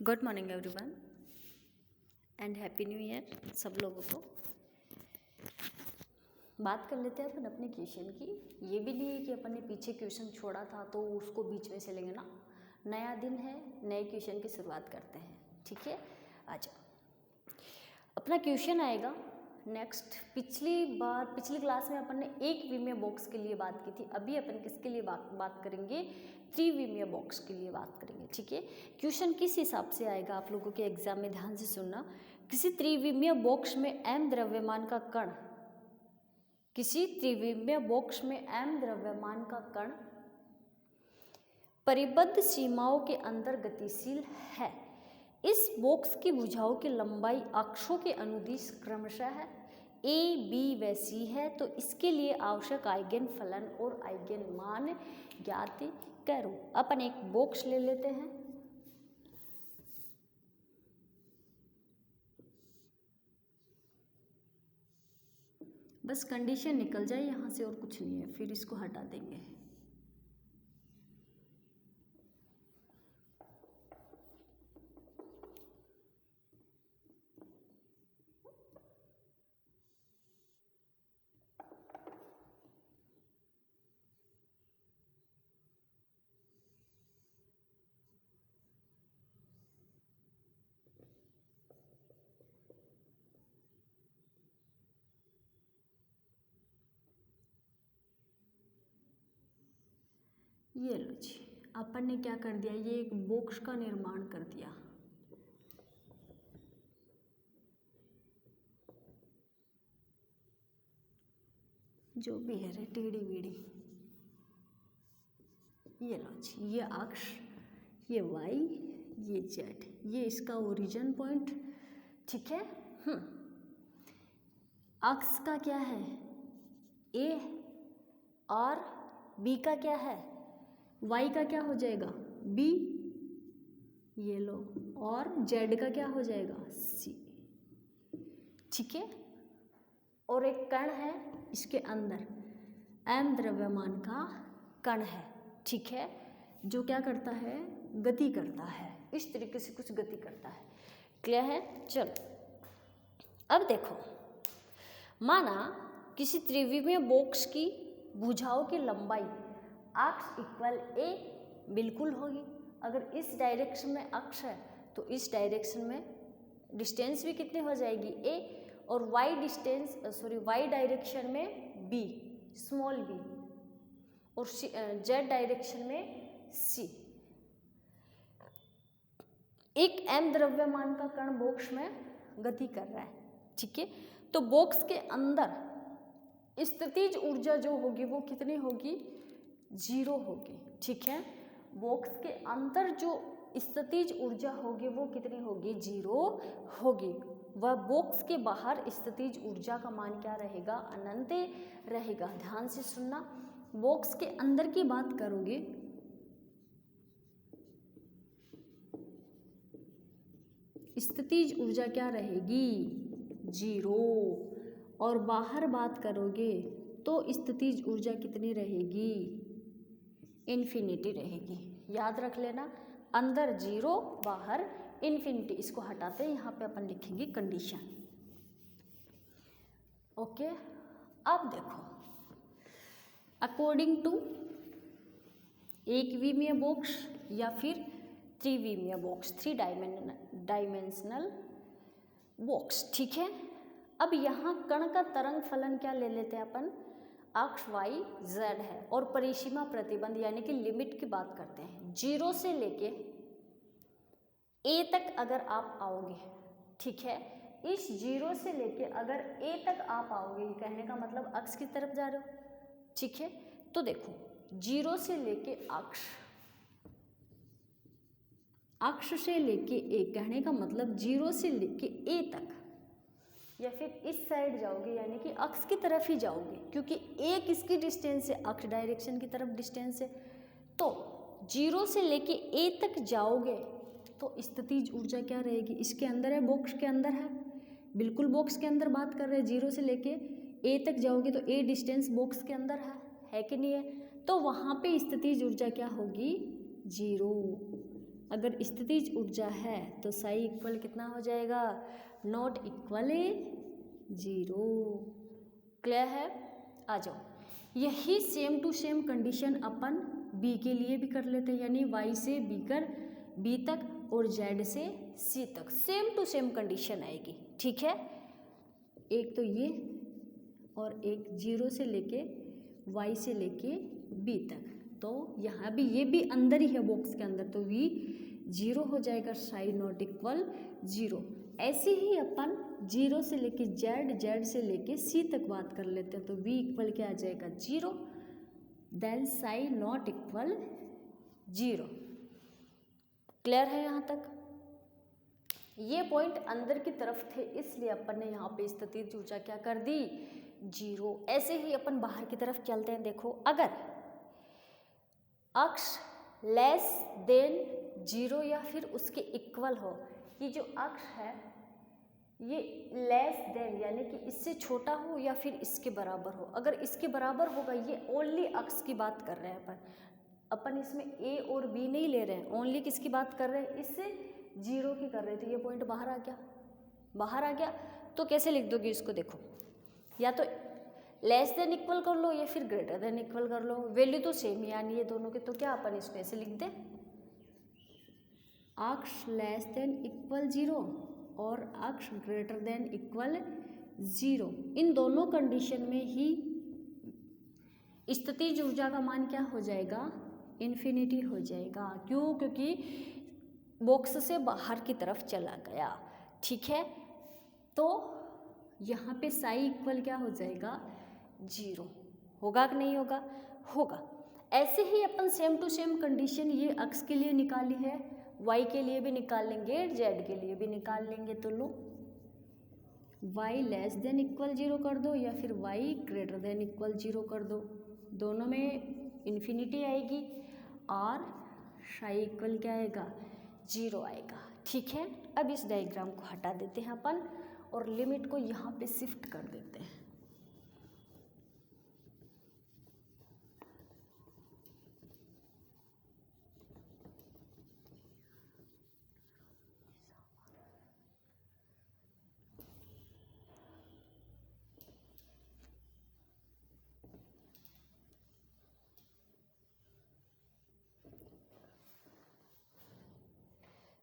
Good morning everyone and happy new year सब लोगों को। बात कर लेते हैं अपन अपने क्वेश्चन की। ये भी नहीं है कि अपन ने पीछे क्वेश्चन छोड़ा था तो उसको बीच में से लेंगे ना। नया दिन है, नए क्वेश्चन की शुरुआत करते हैं। ठीक है, आजा अपना क्वेश्चन आएगा नेक्स्ट। पिछली क्लास में अपन ने एक विमीय बॉक्स के लिए बात की थी। अभी अपन किसके लिए बात करेंगे? त्रिविमीय बॉक्स के लिए बात करेंगे। ठीक है, क्वेश्चन किस हिसाब से आएगा आप लोगों के एग्जाम में, ध्यान से सुनना। किसी त्रिविमीय बॉक्स में m द्रव्यमान का कण, किसी त्रिविमीय बॉक्स में m द्रव्यमान का कण परिबद्ध सीमाओं के अंदर गतिशील है। इस बॉक्स की भुजाओं की लंबाई अक्षों के अनुदिश क्रमशः है A, B व C है। तो इसके लिए आवश्यक आइगन फलन और आइगन मान ज्ञात करो। अपन एक बॉक्स ले लेते हैं। बस कंडीशन निकल जाए यहाँ से और कुछ नहीं है, फिर इसको हटा देंगे। ये लो जी, अपन ने क्या कर दिया, ये एक बॉक्स का निर्माण कर दिया। जो भी है रे टेढ़ी मेढ़ी, ये लो जी, ये अक्ष, ये वाई, ये जेड, ये इसका ओरिजिन पॉइंट। ठीक है, अक्ष का क्या है ए, और बी का क्या है, वाई का क्या हो जाएगा बी, ये लो, और जेड का क्या हो जाएगा सी। ठीक है, और एक कण है इसके अंदर, m द्रव्यमान का कण है। ठीक है, जो क्या करता है, गति करता है, इस तरीके से कुछ गति करता है। क्लियर है? चलो अब देखो, माना किसी त्रिविमीय बॉक्स की भुजाओं की लंबाई अक्ष इक्वल a बिल्कुल होगी। अगर इस डायरेक्शन में अक्ष है तो इस डायरेक्शन में डिस्टेंस भी कितनी हो जाएगी a, और y डायरेक्शन में b, स्मॉल b, और z डायरेक्शन में c। एक m द्रव्यमान का कण बॉक्स में गति कर रहा है। ठीक है, तो बॉक्स के अंदर स्थितिज ऊर्जा जो होगी वो कितनी होगी, 0 होगी। ठीक है, बॉक्स के अंदर जो स्थितिज ऊर्जा होगी वो कितनी होगी, 0 होगी। वह बॉक्स के बाहर स्थितिज ऊर्जा का मान क्या रहेगा, अनंत रहेगा। ध्यान से सुनना, बॉक्स के अंदर की बात करोगे स्थितिज ऊर्जा क्या रहेगी, 0, और बाहर बात करोगे तो स्थितिज ऊर्जा कितनी रहेगी, इन्फिनिटी रहेगी। याद रख लेना, अंदर 0, बाहर इन्फिनिटी। इसको हटाते हैं, यहाँ पे अपन लिखेंगे कंडीशन। ओके, अब देखो, अकॉर्डिंग टू एक विमीय बॉक्स या फिर त्रिविमीय बॉक्स, 3 डायमेंशनल बॉक्स। ठीक है, अब यहाँ कण का तरंग फलन क्या ले लेते हैं अपन, अक्ष y z है, और परिसीमा प्रतिबंध यानी कि लिमिट की बात करते हैं। 0 से लेके a तक अगर आप आओगे, ठीक है, इस 0 से लेके अगर a तक आप आओगे, कहने का मतलब अक्ष की तरफ जा रहे हो। ठीक है, तो देखो 0 से लेके अक्ष से लेके a, कहने का मतलब 0 से लेके a तक, या फिर इस साइड जाओगे यानी कि अक्ष की तरफ ही जाओगे, क्योंकि a किसकी डिस्टेंस है, अक्ष डायरेक्शन की तरफ डिस्टेंस है। तो 0 से लेके a तक जाओगे तो स्थितिज ऊर्जा क्या रहेगी, इसके अंदर है, बॉक्स के अंदर है, बिल्कुल बॉक्स के अंदर बात कर रहे हैं। 0 से लेके a तक जाओगे तो a डिस्टेंस बॉक्स के अंदर है कि नहीं है, तो वहाँ पे स्थितिज ऊर्जा क्या होगी, 0। अगर स्थितिज ऊर्जा है तो साई इक्वल कितना हो जाएगा, नॉट इक्वल 0। क्लियर है? आ जाओ, यही सेम टू सेम कंडीशन अपन बी के लिए भी कर लेते हैं, यानी वाई से बी तक और जेड से सी तक सेम टू सेम कंडीशन आएगी। ठीक है, एक तो ये और एक 0 से लेके वाई से लेके बी तक, तो यहाँ भी ये भी अंदर ही है बॉक्स के अंदर, तो वी 0 हो जाएगा, साई नॉट इक्वल 0। ऐसे ही अपन 0 से लेके जेड से लेके सी तक बात कर लेते हैं, तो वी इक्वल क्या आ जाएगा, 0, then psi not equal 0। Clear है यहाँ तक? ये पॉइंट अंदर की तरफ थे, इसलिए अपन ने यहाँ पे स्थितिज ऊर्जा क्या कर दी, 0। ऐसे ही अपन बाहर की तरफ चलते हैं। देखो, अगर अक्ष लेस देन 0 या फिर उसके इक्वल हो, ये जो अक्ष है ये लेस देन यानी कि इससे छोटा हो या फिर इसके बराबर हो। अगर इसके बराबर होगा, ये ओनली अक्ष की बात कर रहे हैं अपन इसमें ए और बी नहीं ले रहे हैं, ओनली किसकी बात कर रहे हैं, इससे 0 की कर रहे थे। ये पॉइंट बाहर आ गया, तो कैसे लिख दोगे इसको? देखो, या तो लेस देन इक्वल कर लो या फिर ग्रेटर देन इक्वल कर लो, वैल्यू तो सेम ही आनी है दोनों के, तो क्या अपन इसको ऐसे लिख दें, अक्ष लेस देन इक्वल 0 और अक्ष ग्रेटर देन इक्वल 0। इन दोनों कंडीशन में ही स्थितिज ऊर्जा का मान क्या हो जाएगा, इन्फिनिटी हो जाएगा। क्यों? क्योंकि बॉक्स से बाहर की तरफ चला गया। ठीक है, तो यहाँ पे साई इक्वल क्या हो जाएगा, 0। होगा कि नहीं होगा? होगा। ऐसे ही अपन सेम टू सेम कंडीशन ये अक्ष के लिए निकाली है, वाई के लिए भी निकाल लेंगे, जेड के लिए भी निकाल लेंगे। तो लो, वाई लेस देन इक्वल 0 कर दो या फिर वाई ग्रेटर देन इक्वल 0 कर दो, दोनों में इन्फिनिटी आएगी और साई इक्वल क्या आएगा, 0 आएगा। ठीक है, अब इस डायग्राम को हटा देते हैं अपन और लिमिट को यहाँ पे शिफ्ट कर देते हैं।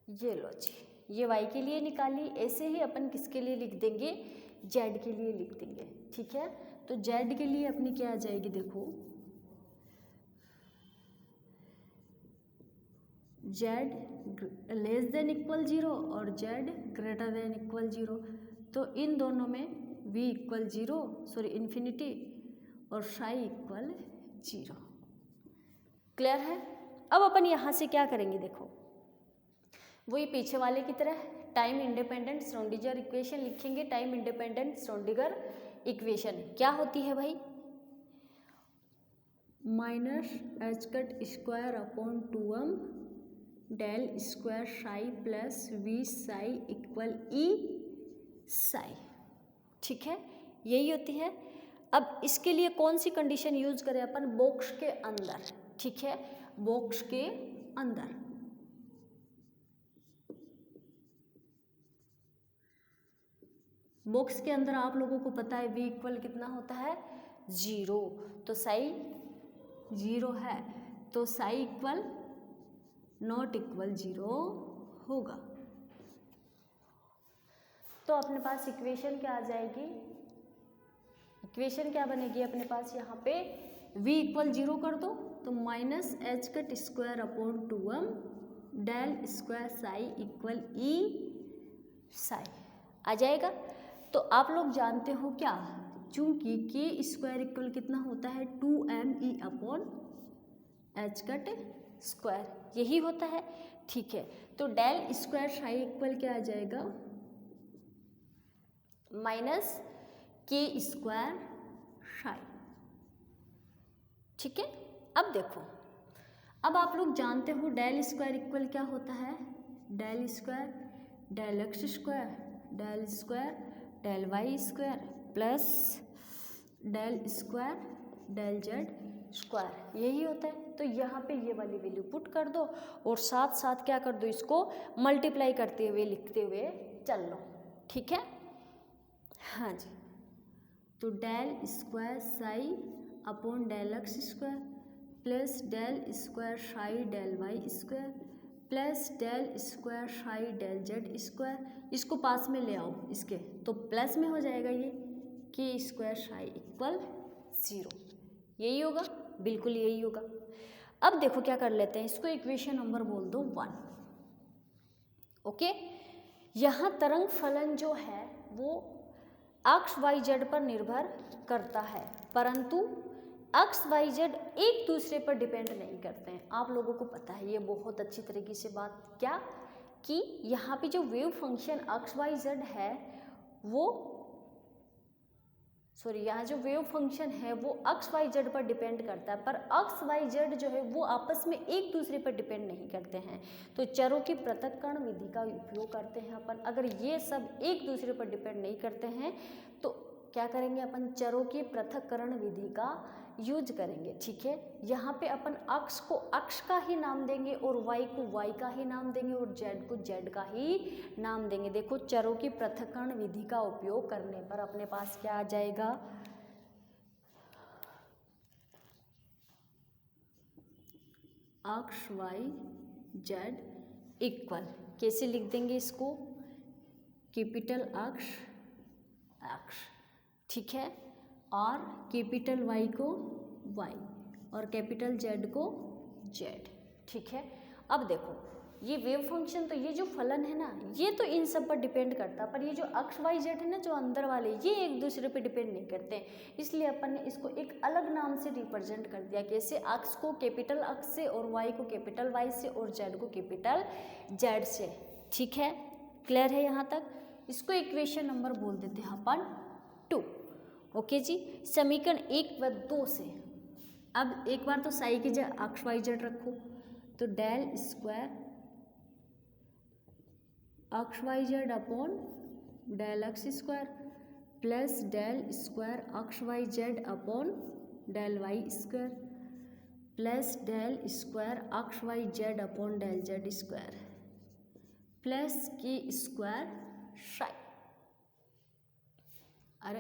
ये लो जी, ये y के लिए निकाली। ऐसे ही अपन किसके लिए लिख देंगे, z के लिए लिख देंगे। ठीक है, तो z के लिए अपनी क्या आ जाएगी, देखो z लेस देन इक्वल 0 और z ग्रेटर देन इक्वल 0, तो इन दोनों में v इक्वल 0 सॉरी इन्फिनिटी और साई इक्वल 0। क्लियर है? अब अपन यहाँ से क्या करेंगे, देखो वही पीछे वाले की तरह टाइम इंडिपेंडेंट श्रोडिंगर इक्वेशन लिखेंगे। टाइम इंडिपेंडेंट श्रोडिंगर इक्वेशन क्या होती है भाई, -h² del square psi plus v psi equal e psi. ठीक है, यही होती है। अब इसके लिए कौन सी कंडीशन यूज करें अपन, बॉक्स के अंदर। ठीक है, बॉक्स के अंदर आप लोगों को पता है v इक्वल कितना होता है, 0, तो साई 0 है, तो साई इक्वल नॉट इक्वल 0 होगा। तो अपने पास इक्वेशन क्या आ जाएगी, इक्वेशन क्या बनेगी अपने पास, यहाँ पे v इक्वल 0 कर दो तो -h² del square psi equal e psi आ जाएगा। तो आप लोग जानते हो क्या, चूंकि k स्क्वायर इक्वल कितना होता है, 2me/h², यही होता है। ठीक है, तो डेल स्क्वायर साई इक्वल क्या आ जाएगा, -k² साई। ठीक है, अब देखो, अब आप लोग जानते हो डेल स्क्वायर इक्वल क्या होता है, del square del x² del square del y² plus del square del z square, यही होता है। तो यहाँ पे ये वाली वैल्यू पुट कर दो और साथ साथ क्या कर दो, इसको मल्टीप्लाई करते हुए लिखते हुए चल लो, ठीक है। हाँ जी, तो del square psi upon del x square plus del square psi del Y square plus del square psi del Z square, इसको पास में ले आओ इसके, तो प्लस में हो जाएगा ये के स्क्वायर साई इक्वल 0, यही होगा, बिल्कुल यही होगा। अब देखो क्या कर लेते हैं, इसको इक्वेशन नंबर बोल दो 1। ओके, यहाँ तरंग फलन जो है वो अक्ष वाई जेड पर निर्भर करता है, परंतु अक्ष वाई जेड एक दूसरे पर डिपेंड नहीं करते हैं। आप लोगों को पता है ये बहुत अच्छी तरीके से बात, क्या कि यहाँ पे जो वेव फंक्शन अक्ष वाई जेड है वो यहाँ जो वेव फंक्शन है वो अक्ष वाई जेड पर डिपेंड करता है, पर अक्ष वाई जेड जो है वो आपस में एक दूसरे पर डिपेंड नहीं करते हैं। तो चरों की पृथक्करण विधि का उपयोग करते हैं अपन। अगर ये सब एक दूसरे पर डिपेंड नहीं करते हैं तो क्या करेंगे अपन, चरों की पृथक्करण विधि का यूज करेंगे, ठीक है। यहाँ पे अपन अक्ष को अक्ष का ही नाम देंगे और वाई को वाई का ही नाम देंगे और जेड को जेड का ही नाम देंगे। देखो चरों की पृथक्करण विधि का उपयोग करने पर अपने पास क्या आ जाएगा, अक्ष वाई जेड इक्वल, कैसे लिख देंगे इसको, कैपिटल अक्ष अक्ष, ठीक है, और कैपिटल वाई को वाई और कैपिटल जेड को जेड, ठीक है। अब देखो ये वेव फंक्शन, तो ये जो फलन है ना ये तो इन सब पर डिपेंड करता है, पर ये जो अक्ष वाई जेड है ना जो अंदर वाले, ये एक दूसरे पे डिपेंड नहीं करते हैं, इसलिए अपन ने इसको एक अलग नाम से रिप्रेजेंट कर दिया। कैसे, अक्ष को कैपिटल अक्ष से और वाई को कैपिटल वाई से और जेड को कैपिटल जेड से, ठीक है। क्लियर है यहाँ तक? इसको इक्वेशन नंबर बोल देते हैं अपन 2। ओके जी, समीकरण 1 व 2 से अब एक बार तो साई की जगह अक्ष वाई जेड रखो, तो डेल स्क्वायर अक्ष y z upon del x square plus del square अक्ष y z upon del Y square plus del square अक्ष y z upon del Z square plus के स्क्वायर साई, अरे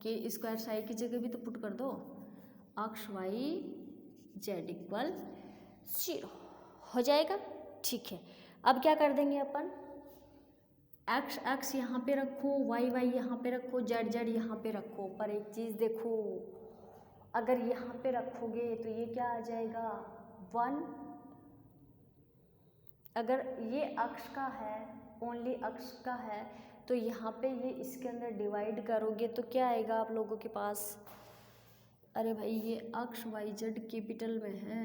k square Sai की जगह भी तो put कर दो, अक्ष वाई जेड इक्वल 0 हो जाएगा, ठीक है। अब क्या कर देंगे अपन, एक्स एक्स यहाँ पे रखो, वाई वाई यहाँ पे रखो, जेड जेड यहाँ पे रखो, पर एक चीज़ देखो, अगर यहाँ पे रखोगे तो ये क्या आ जाएगा 1, अगर ये अक्ष का है, ओनली अक्ष का है, तो यहाँ पे ये इसके अंदर डिवाइड करोगे तो क्या आएगा आप लोगों के पास, अरे भाई ये अक्ष वाई जेड कैपिटल में है,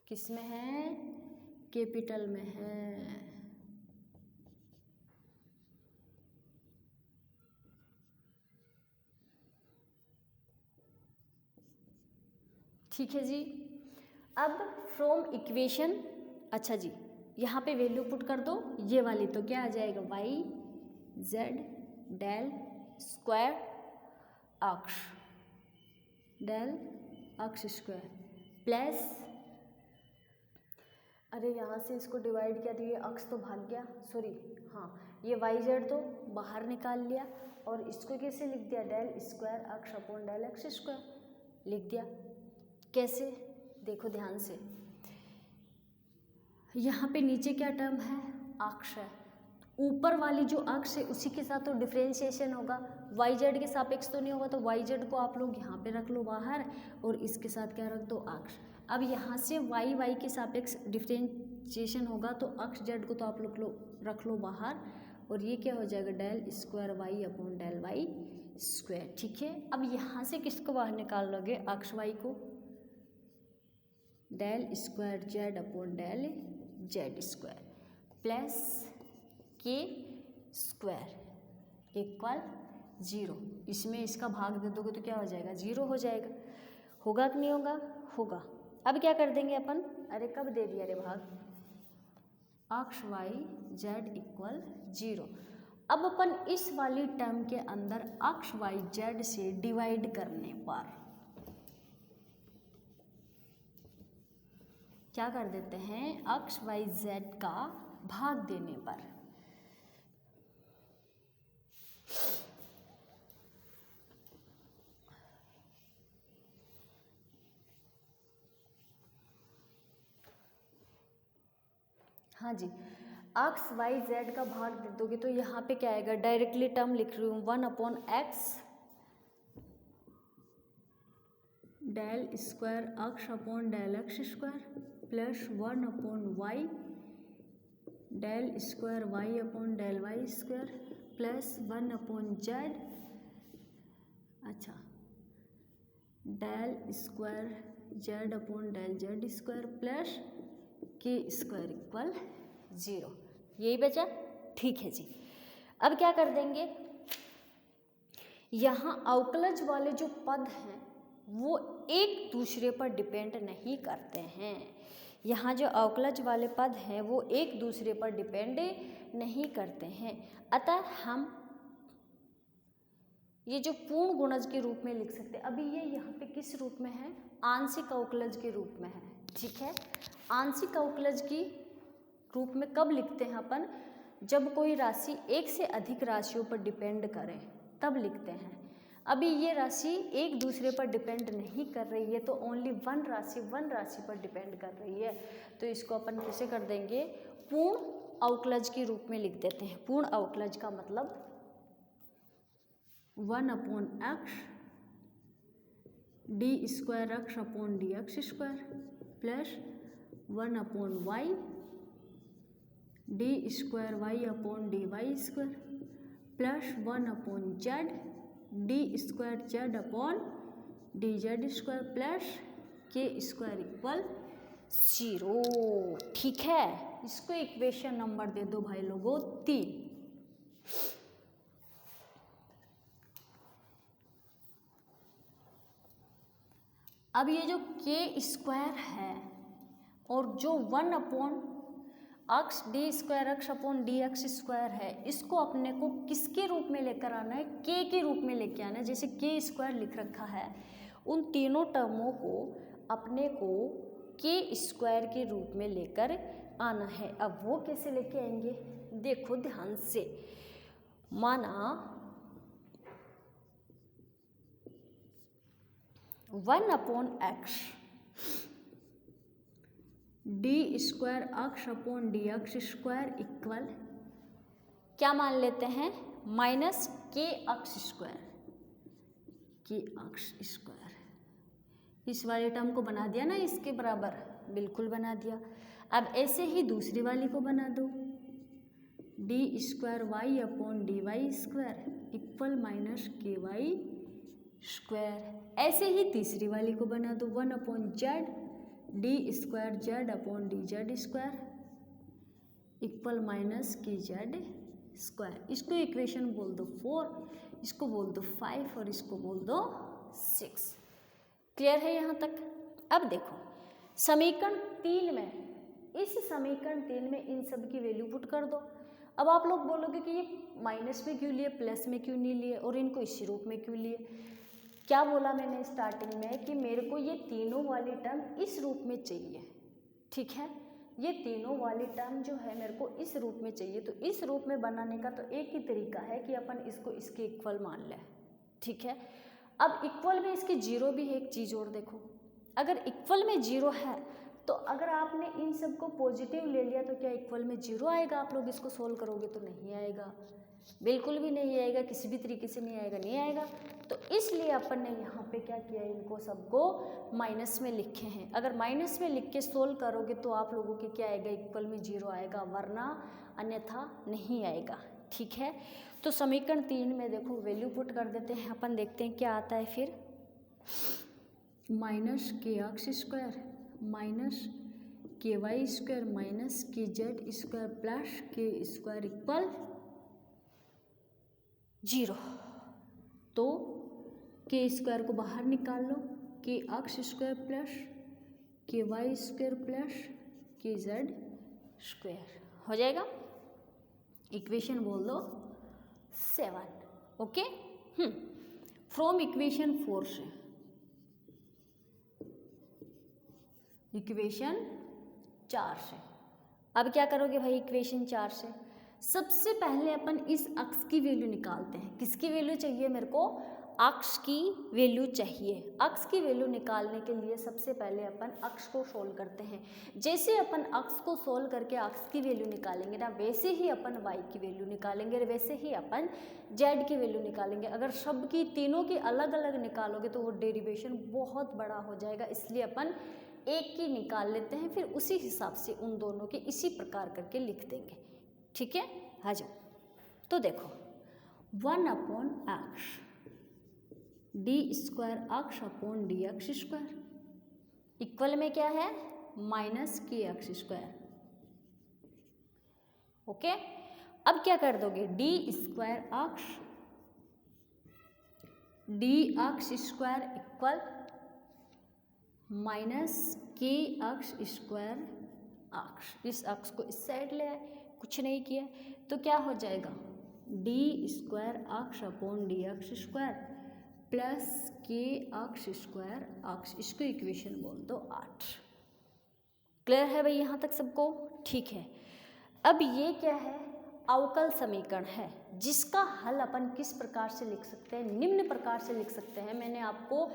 किस में है, कैपिटल में है, ठीक है जी। अब फ्रॉम इक्वेशन, अच्छा जी यहाँ पे वैल्यू पुट कर दो ये वाली, तो क्या आ जाएगा वाई जेड डेल स्क्वायर अक्ष डेल अक्ष स्क्वायर प्लस, अरे यहाँ से इसको डिवाइड किया तो ये अक्ष तो भाग गया, सॉरी हाँ, ये वाई जेड तो बाहर निकाल लिया और इसको कैसे लिख दिया, del square X upon del x square लिख दिया। कैसे, देखो ध्यान से, यहाँ पे नीचे क्या टर्म है, अक्ष है, ऊपर वाली जो अक्ष है उसी के साथ तो डिफ्रेंशिएशन होगा, वाई जेड के सापेक्ष तो नहीं होगा, तो वाई जेड को आप लोग यहाँ पे रख लो बाहर और इसके साथ क्या रख दो, अक्ष। अब यहाँ से वाई वाई के सापेक्ष डिफ्रेंशिएशन होगा तो अक्ष जेड को तो आप लोग रख लो बाहर और ये क्या हो जाएगा, del square Y upon del Y square, ठीक है। अब यहाँ से किसको बाहर निकाल लोगे, अक्ष वाई को, del square Z upon del Z square plus के स्क्वायर इक्वल 0, इसमें इसका भाग दे दोगे तो क्या हो जाएगा, 0 हो जाएगा, होगा कि नहीं होगा, होगा। अब क्या कर देंगे अपन, अरे कब दे दिया रे भाग, अक्ष वाई जेड इक्वल 0 अब अपन इस वाली टर्म के अंदर अक्ष वाई जेड से डिवाइड करने पर क्या कर देते हैं, अक्ष वाई जेड का भाग देने पर हाँ जी, अक्स वाई जेड का भाग दे दोगे तो यहाँ पे क्या आएगा, डायरेक्टली टर्म लिख रही हूँ 1/x del square X upon del x square plus 1/y del square Y upon del Y square plus 1/z, अच्छा del square Z upon del Z square plus के स्क्वायर इक्वल 0। यही बचा, ठीक है जी। अब क्या कर देंगे, यहाँ अवकलज वाले जो पद हैं वो एक दूसरे पर डिपेंड नहीं करते हैं। यहाँ जो अवकलज वाले पद हैं वो एक दूसरे पर डिपेंड नहीं करते हैं, अतः हम ये जो पूर्ण गुणज के रूप में लिख सकते हैं। अभी ये यहाँ पे किस रूप में है, आंशिक अवकलज के रूप में है, ठीक है। आंशिक अवकलज की रूप में कब लिखते हैं अपन, जब कोई राशि एक से अधिक राशियों पर डिपेंड करे तब लिखते हैं। अभी ये राशि एक दूसरे पर डिपेंड नहीं कर रही है, तो ओनली वन राशि पर डिपेंड कर रही है, तो इसको अपन कैसे कर देंगे, पूर्ण अवकलज के रूप में लिख देते हैं। पूर्ण अवकलज का मतलब 1/x D square X upon D X square plus 1/y D square Y upon D Y square plus 1/z D square Z upon D Z square plus के स्क्वायर इक्वल 0। ठीक है, इसको इक्वेशन नंबर दे दो भाई लोगों 3। अब ये जो के स्क्वायर है और जो 1/x D square X upon D X square है, इसको अपने को किसके रूप में लेकर आना है, के के रूप में लेकर आना है। जैसे के स्क्वायर लिख रखा है, उन तीनों टर्मों को अपने को के स्क्वायर के रूप में लेकर आना है। अब वो कैसे लेके आएंगे, देखो ध्यान से, माना 1/x D square X upon D X square equal क्या मान लेते हैं, माइनस के एक्स स्क्वायर, के एक्स स्क्वायर। इस वाले टर्म को बना दिया ना इसके बराबर, बिल्कुल बना दिया। अब ऐसे ही दूसरी वाली को बना दो, D square Y upon D Y square equal minus K Y square. ऐसे ही तीसरी वाली को बना दो, 1/z D square Z upon D Z square equal minus K Z square. इसको इक्वेशन बोल दो 4, इसको बोल दो 5 और इसको बोल दो 6। क्लियर है यहाँ तक। अब देखो समीकरण 3 में, इस समीकरण 3 में इन सब की वैल्यू पुट कर दो। अब आप लोग बोलोगे कि ये माइनस में क्यों लिए, प्लस में क्यों नहीं लिए और इनको इसी रूप में क्यों लिए। क्या बोला मैंने स्टार्टिंग में कि मेरे को ये तीनों वाली टर्म इस रूप में चाहिए, ठीक है। ये तीनों वाली टर्म जो है मेरे को इस रूप में चाहिए, तो इस रूप में बनाने का तो एक ही तरीका है कि अपन इसको इसके इक्वल मान लें, ठीक है। अब इक्वल में इसकी 0 भी है, एक चीज़ और देखो, अगर इक्वल में 0 है तो अगर आपने इन सब को पॉजिटिव ले लिया तो क्या इक्वल में 0 आएगा। आप लोग इसको सोल्व करोगे तो नहीं आएगा, बिल्कुल भी नहीं आएगा, किसी भी तरीके से नहीं आएगा, नहीं आएगा। तो इसलिए अपन ने यहाँ पे क्या किया, इनको सबको माइनस में लिखे हैं। अगर माइनस में लिख के सोल्व करोगे तो आप लोगों के क्या आएगा, इक्वल में 0 आएगा, वरना अन्यथा नहीं आएगा, ठीक है। तो समीकरण 3 में देखो वैल्यू पुट कर देते हैं अपन, देखते हैं क्या आता है फिर। माइनस के x square minus K Y square minus K Z square plus के स्क्वायर इक्वल 0। तो के स्क्वायर को बाहर निकाल लो, के एक्स स्क्वायर प्लस के वाई स्क्वायर प्लस के जेड स्क्वायर हो जाएगा। इक्वेशन बोल दो 7। ओके, फ्रॉम इक्वेशन 4 से, इक्वेशन 4 से अब क्या करोगे भाई? इक्वेशन 4 से सबसे पहले अपन इस अक्स की वैल्यू निकालते हैं। किसकी वैल्यू चाहिए मेरे को? अक्स की वैल्यू चाहिए। अक्स की वैल्यू निकालने के लिए सबसे पहले अपन अक्स को सोल्व करते हैं। जैसे अपन अक्स को सोल्व करके अक्स की वैल्यू निकालेंगे ना, वैसे ही अपन वाई की वैल्यू निकालेंगे, वैसे ही अपन जेड की वैल्यू निकालेंगे। अगर सब की तीनों की अलग अलग निकालोगे तो वो डेरिवेशन बहुत बड़ा हो जाएगा, इसलिए अपन एक की निकाल लेते हैं, फिर उसी हिसाब से उन दोनों के इसी प्रकार करके लिख देंगे। ठीक है, आ जाओ। तो देखो 1/x d² अक्स अपॉन dx² इक्वल में क्या है? -kx²। ओके, अब क्या कर दोगे? d² अक्स dx² इक्वल -kx² अक्स। इस अक्स को इस साइड ले आए, कुछ नहीं किया तो क्या हो जाएगा? d² अक्स अपॉन dx² प्लस kx² अक्स। इसको इक्वेशन बोल दो 8। क्लियर है भाई यहाँ तक सबको? ठीक है। अब ये क्या है? अवकल समीकरण है, जिसका हल अपन किस प्रकार से लिख सकते हैं? निम्न प्रकार से लिख सकते हैं। मैंने आपको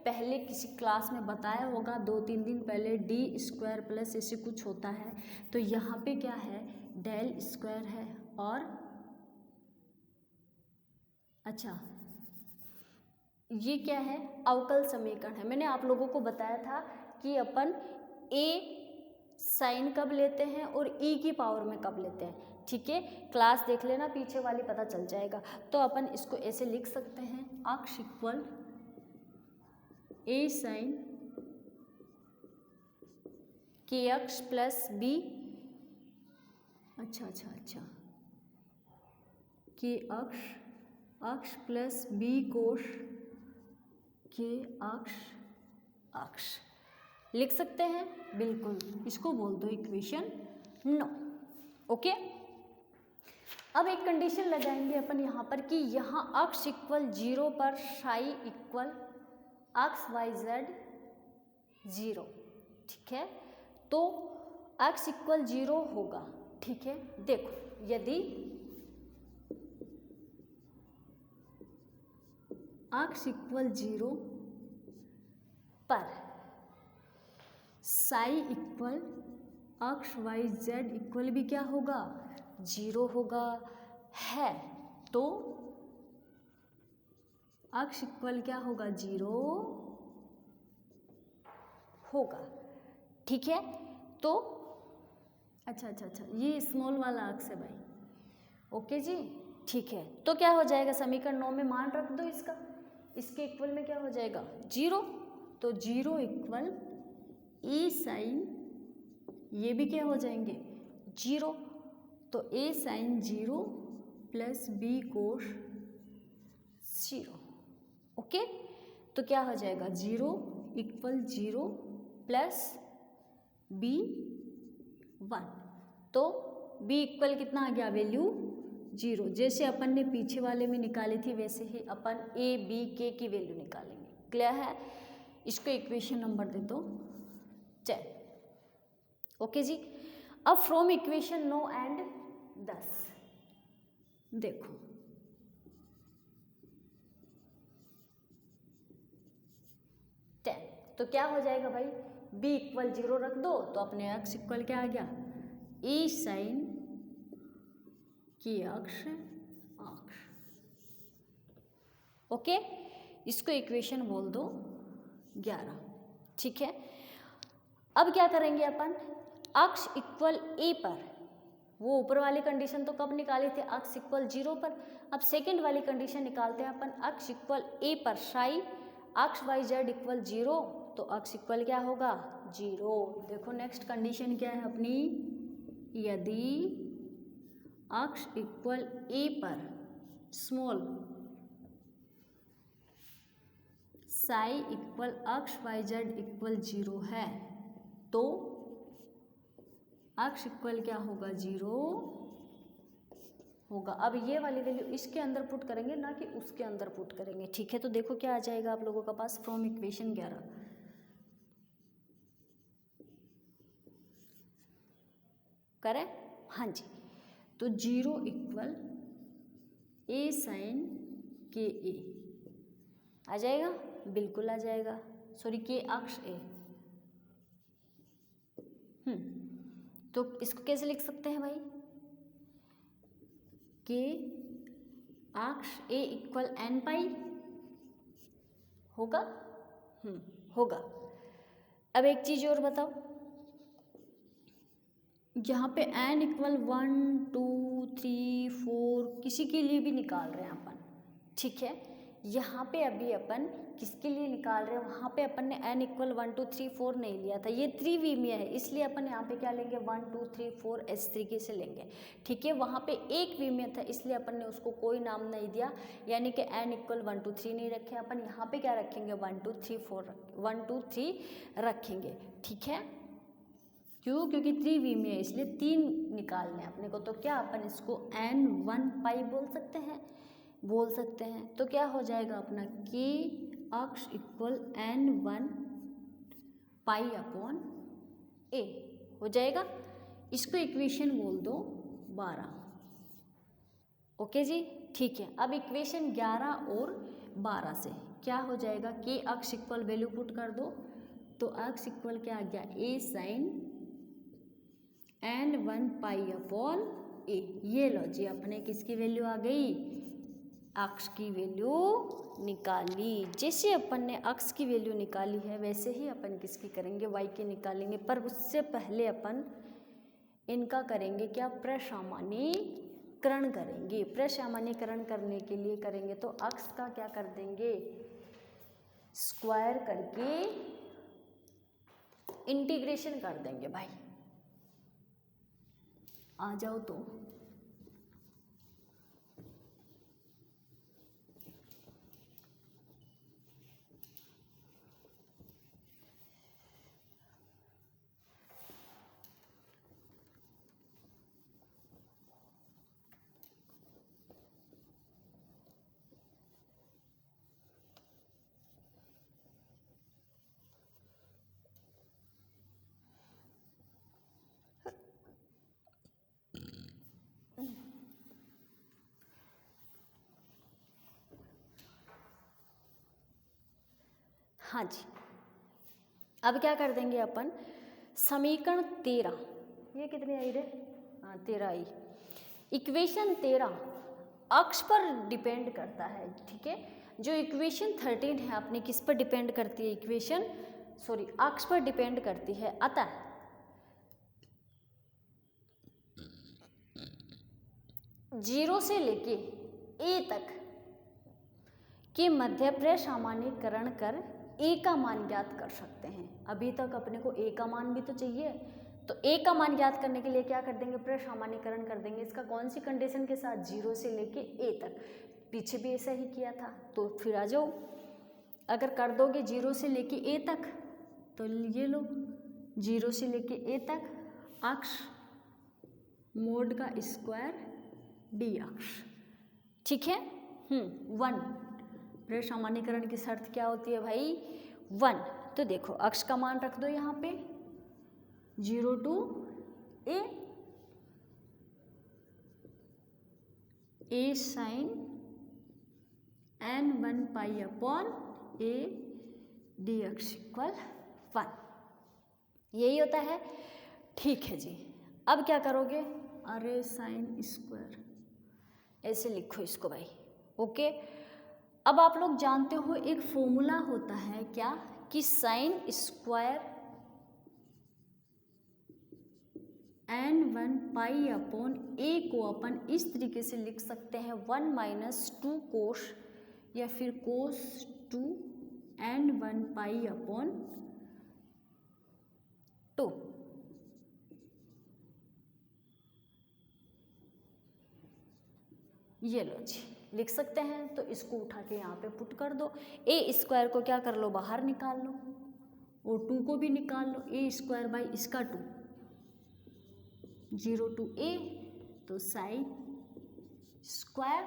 पहले किसी क्लास में बताया होगा 2-3 दिन पहले, d² प्लस ऐसे कुछ होता है। तो यहाँ पे क्या है? डेल स्क्वायर है और अच्छा ये क्या है? अवकल समीकरण है। मैंने आप लोगों को बताया था कि अपन a साइन कब लेते हैं और e की पावर में कब लेते हैं। ठीक है, क्लास देख लेना पीछे वाली, पता चल जाएगा। तो अपन इसको ऐसे लिख सकते हैं, अक्स equal a sine kx plus b, अच्छा के अक्स प्लस b कोश के अक्स लिख सकते हैं। बिल्कुल, इसको बोल दो इक्वेशन 9। ओके, अब एक कंडीशन लगाएंगे अपन यहाँ पर कि यहाँ अक्स इक्वल 0 पर psi equal X Y Z 0। ठीक है, तो एक्स इक्वल 0 होगा। ठीक है, देखो यदि एक्स इक्वल 0 पर psi equal X Y Z equal भी क्या होगा? 0 होगा है, तो एक्स इक्वल क्या होगा? 0 होगा। ठीक है, तो अच्छा ये स्मॉल वाला अक्स है भाई। ओके जी, ठीक है। तो क्या हो जाएगा? समीकरण 9 में मान रख दो इसका, इसके इक्वल में क्या हो जाएगा? 0। तो 0 इक्वल ए साइन, ये भी क्या हो जाएंगे? 0। तो ए साइन 0 प्लस बी कोश 0। ओके, तो क्या हो जाएगा? 0 इक्वल 0 प्लस बी 1। तो b इक्वल कितना आ गया? वैल्यू 0। जैसे अपन ने पीछे वाले में निकाली थी वैसे ही अपन a b k की वैल्यू निकालेंगे। क्लियर है? इसको इक्वेशन नंबर दे दो 10। ओके जी, अब फ्रॉम इक्वेशन 9 एंड 10 देखो, तो क्या हो जाएगा भाई? b इक्वल 0 रख दो तो अपने x इक्वल क्या आ गया? ए साइन की अक्स। ओके, इसको इक्वेशन बोल दो 11। ठीक है, अब क्या करेंगे अपन? अक्स इक्वल a पर, वो ऊपर वाली कंडीशन तो कब निकाली थी? अक्स इक्वल 0 पर। अब सेकंड वाली कंडीशन निकालते हैं अपन, अक्स इक्वल a पर साई अक्स वाई जेड इक्वल 0। तो अक्स इक्वल क्या होगा? 0। देखो नेक्स्ट कंडीशन क्या है अपनी? यदि अक्स इक्वल a पर स्मॉल साई इक्वल अक्स वाई जेड इक्वल 0 है, तो अक्स इक्वल क्या होगा? 0 होगा। अब ये वाली वैल्यू इसके अंदर पुट करेंगे, ना कि उसके अंदर पुट करेंगे, ठीक है। तो देखो क्या आ जाएगा आप लोगों का पास फ्रॉम इक्वेशन 11 करें, हाँ जी। तो 0 इक्वल ए साइन के ए आ जाएगा, बिल्कुल आ जाएगा, सॉरी के अक्ष ए। तो इसको कैसे लिख सकते हैं भाई, के अक्ष ए इक्वल एन पाई होगा, होगा। अब एक चीज और बताओ, यहाँ पे एन इक्वल 1 2 3 4 किसी के लिए भी निकाल रहे हैं अपन, ठीक है। यहाँ पे अभी अपन किसके लिए निकाल रहे हैं, वहाँ पे अपन ने एन इक्वल 1 2 3 4 नहीं लिया था, ये त्रिविमीय है, इसलिए अपन यहाँ पे क्या लेंगे 1 2 3 4 इस तरीके से लेंगे, ठीक है। वहाँ पे एक विमीय था, इसलिए अपन ने उसको कोई नाम नहीं दिया, यानी कि एन इक्वल 1 2 3 नहीं रखे अपन, यहाँ पे क्या रखेंगे 1 2 3 4 1 2 3 रखेंगे, ठीक है। क्यों, क्योंकि त्रिविमीय है, इसलिए 3 निकालने अपने को। तो क्या अपन इसको n1 पाई बोल सकते हैं। तो क्या हो जाएगा अपना के अक्ष इक्वल n1 पाई अपॉन ए हो जाएगा। इसको इक्वेशन बोल दो 12, ओके जी, ठीक है। अब इक्वेशन 11 और 12 से क्या हो जाएगा, के अक्ष इक्वल वैल्यू पुट कर दो, तो अक्ष इक्वल क्या आ गया ए साइन n1 पाई अपॉन ए। ये लो जी, अपने किसकी वैल्यू आ गई, अक्ष की वैल्यू निकाली। जैसे अपन ने अक्ष की वैल्यू निकाली है, वैसे ही अपन किसकी करेंगे, वाई की निकालेंगे। पर उससे पहले अपन इनका करेंगे क्या, प्रसामान्यीकरण करेंगे। प्रसामान्यीकरण करने के लिए करेंगे तो अक्ष का क्या कर देंगे, स्क्वायर करके इंटीग्रेशन कर देंगे भाई। आ जाओ तो हाँ जी। अब क्या कर देंगे अपन, समीकरण 13, ये कितनी आई रे, हाँ 13 आई। इक्वेशन 13 अक्ष पर डिपेंड करता है, ठीक है। जो इक्वेशन 13 है अपनी किस पर डिपेंड करती है, अक्ष पर डिपेंड करती है। अतः जीरो से लेके ए तक के मध्य प्रसामान्यीकरण कर ए का मान ज्ञात कर सकते हैं। अभी तक अपने को ए का मान भी तो चाहिए, तो ए का मान ज्ञात करने के लिए क्या कर देंगे, प्रसामान्यीकरण कर देंगे। इसका कौन सी कंडीशन के साथ, 0 से लेके ए तक। पीछे भी ऐसा ही किया था, तो फिर आ जाओ, अगर कर दोगे 0 से लेके ए तक, तो ये लो 0 से लेके ए तक अक्ष मोड का स्क्वायर डी अक्ष, ठीक है। 1 प्रसामान्यीकरण की शर्त क्या होती है भाई, 1। तो देखो अक्ष का मान रख दो यहाँ पे 0 to A sine n1 pi upon A D X equal 1, यही होता है, ठीक है जी। अब क्या करोगे, अरे साइन स्क्वायर ऐसे लिखो इसको भाई, ओके। अब आप लोग जानते हो एक फॉर्मूला होता है क्या, कि sine square n1 pi upon a को अपन इस तरीके से लिख सकते हैं 1 - 2 कोस, या फिर कोस 2 n1 पाई अपॉन 2। ये लो जी, लिख सकते हैं। तो इसको उठा के यहाँ पे पुट कर दो, ए स्क्वायर को क्या कर लो, बाहर निकाल लो, और 2 को भी निकाल लो, ए स्क्वायर बाई इसका 2, 0 to ए, तो साइन स्क्वायर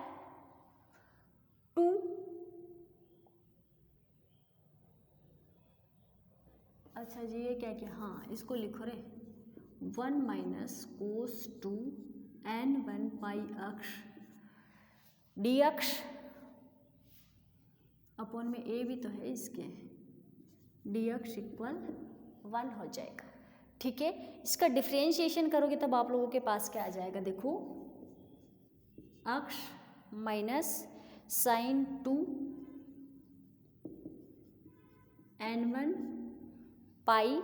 2 अच्छा जी ये क्या किया, हाँ इसको लिखो रे 1 माइनस कोस 2 n1 पाई अक्ष डी अक्ष अपॉन में ए भी तो है इसके, डी अक्ष इक्वल 1 हो जाएगा। ठीक है, इसका डिफ्रेंशिएशन करोगे तब आप लोगों के पास क्या आ जाएगा, देखो अक्ष माइनस साइन 2 n1 पाई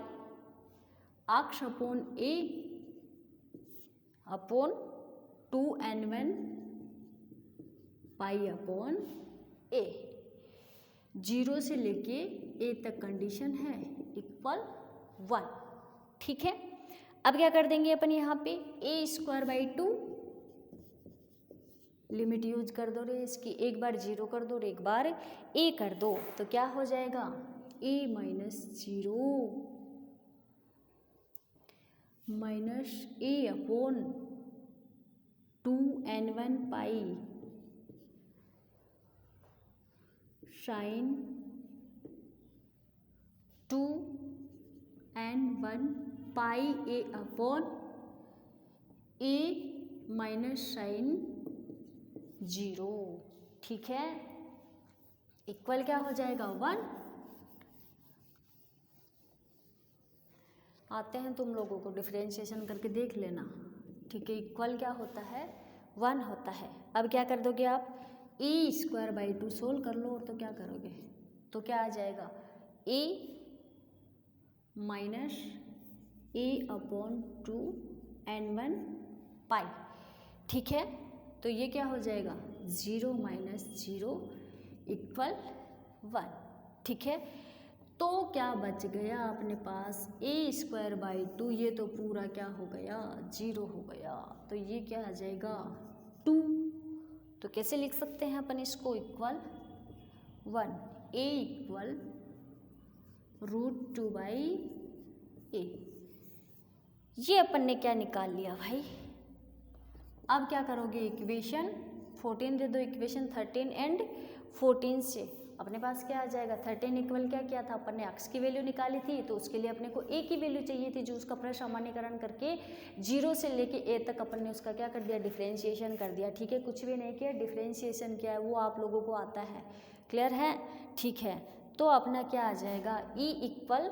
अक्ष अपॉन ए अपॉन 2n1 पाई अपॉन ए, 0 से लेके ए तक कंडीशन है इक्वल 1। ठीक है, अब क्या कर देंगे अपन यहाँ पे ए स्क्वायर बाई 2, लिमिट यूज कर दो रे इसकी, एक बार 0 कर दो और एक बार ए कर दो, तो क्या हो जाएगा a minus 0 minus a upon 2n1 pi sine 2n1 pi a upon a minus sine 0। ठीक है, इक्वल क्या हो जाएगा 1। आते हैं तुम लोगों को डिफरेंशिएशन करके देख लेना। ठीक है, इक्वल क्या होता है 1 होता है। अब क्या कर दोगे आप, ए स्क्वायर बाई 2 सोल्व कर लो और तो क्या करोगे, तो क्या आ जाएगा a minus a upon 2n1 पाई। ठीक है, तो ये क्या हो जाएगा 0 माइनस 0 इक्वल 1। ठीक है, तो क्या बच गया अपने पास ए स्क्वायर बाई 2, ये तो पूरा क्या हो गया 0 हो गया, तो ये क्या आ जाएगा 2। तो कैसे लिख सकते हैं अपन इसको, इक्वल 1, ए इक्वल √2 बाई ए। ये अपन ने क्या निकाल लिया भाई। अब क्या करोगे, इक्वेशन 14 दे दो, इक्वेशन 13 एंड 14 से अपने पास क्या आ जाएगा 13 इक्वल क्या किया था अपन ने, एक्स की वैल्यू निकाली थी, तो उसके लिए अपने को ए की वैल्यू चाहिए थी, जो उसका प्रसामान्यकरण करके 0 से लेके ए तक अपन ने उसका क्या कर दिया, डिफरेंशिएशन कर दिया। ठीक है, कुछ भी नहीं किया, डिफरेंशिएशन क्या है वो आप लोगों को आता है, क्लियर है। ठीक है, तो अपना क्या आ जाएगा ई इक्वल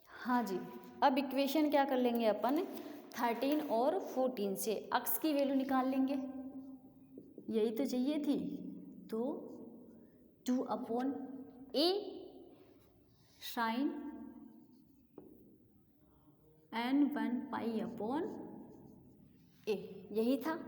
हाँ जी, अब इक्वेशन क्या कर लेंगे अपन 13 और 14 से एक्स की वैल्यू निकाल लेंगे, यही तो चाहिए थी। तो 2 अपॉन ए साइन n1 पाई अपॉन ए, यही था।